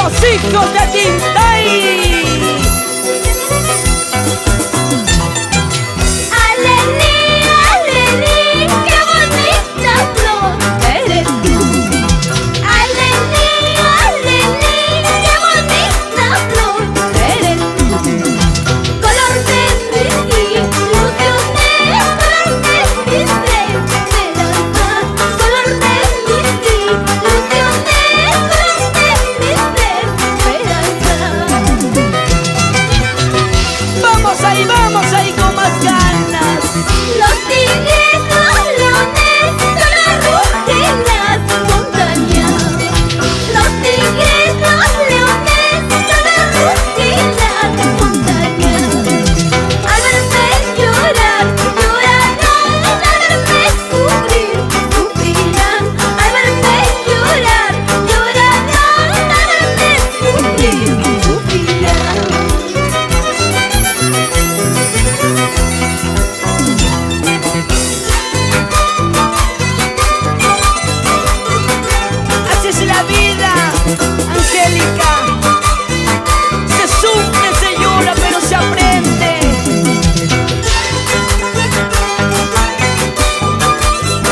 los hijos de Tintay. Vamos ahí con más ganas. Los tigres, los leones, solo rugen las montañas. Los tigres, los leones, solo rugen las montañas. Al verme llorar, llorarán. Al verme sufrir, sufrirán. Al verme llorar, llorarán. Al verme sufrir, sufrirán. Así es la vida, Angélica. Se sufre, se llora, pero se aprende.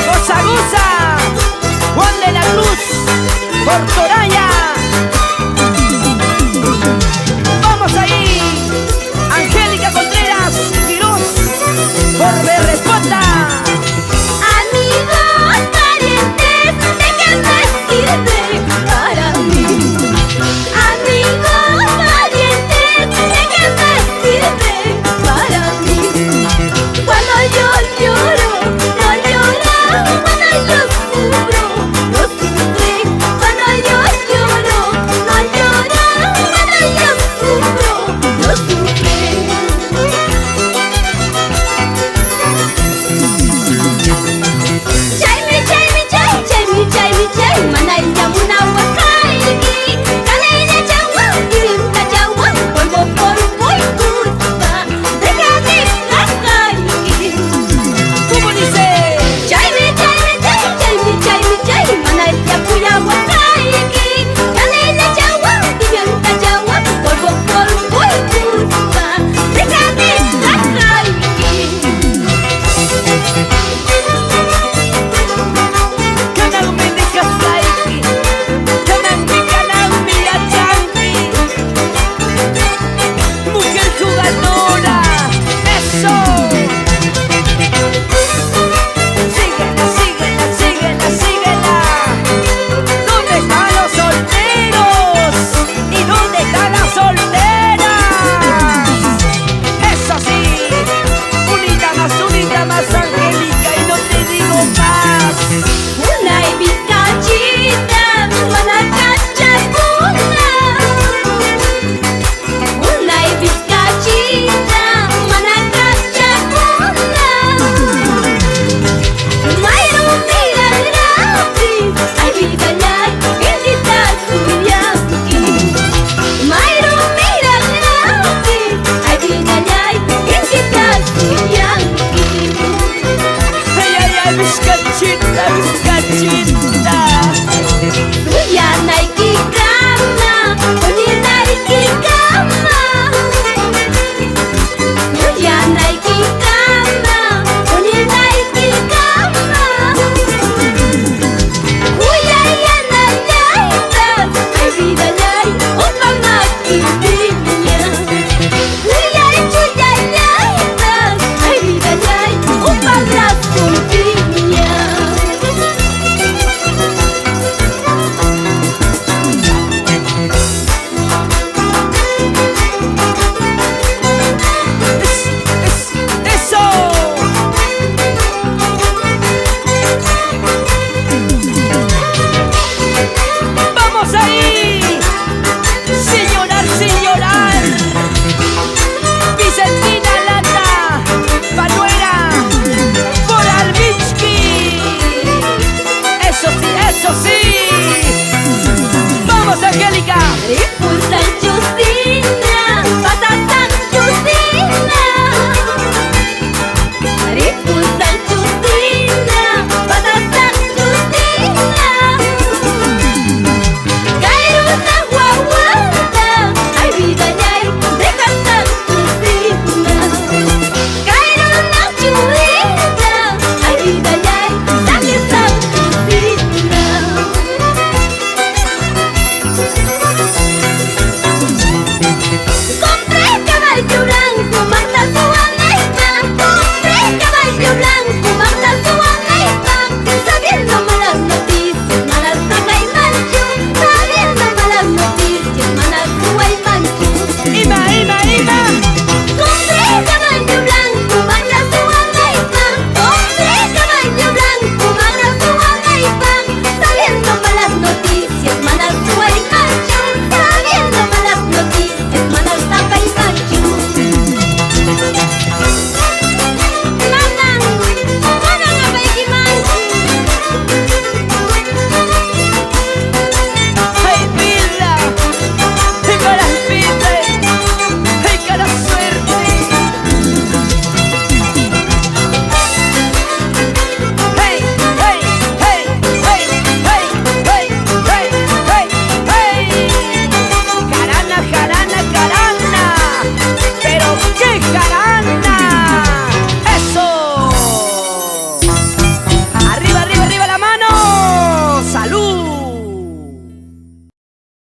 Goza, goza, Juan de la Cruz, por Toraya. Vamos ahí, Angélica Contreras, Quirós, por Berrespota. Amigos, parientes, ¿de qué me sirve para mí? Amigos, parientes, ¿de qué me sirve para mí? Cuando yo lloro, no lloran. Cuando yo sufro, no sufren. Cuando yo lloro, no lloran. Cuando yo sufro, no sufren. Jai manai yamuna wakai kalena jawa kirinta jawa polvo polvo y culpa déjame caer. ¿Cómo dice? Jai manai yapuya wakai kalena jawa kirinta jawa polvo polvo y culpa déjame caer. Biscachita, biscachita.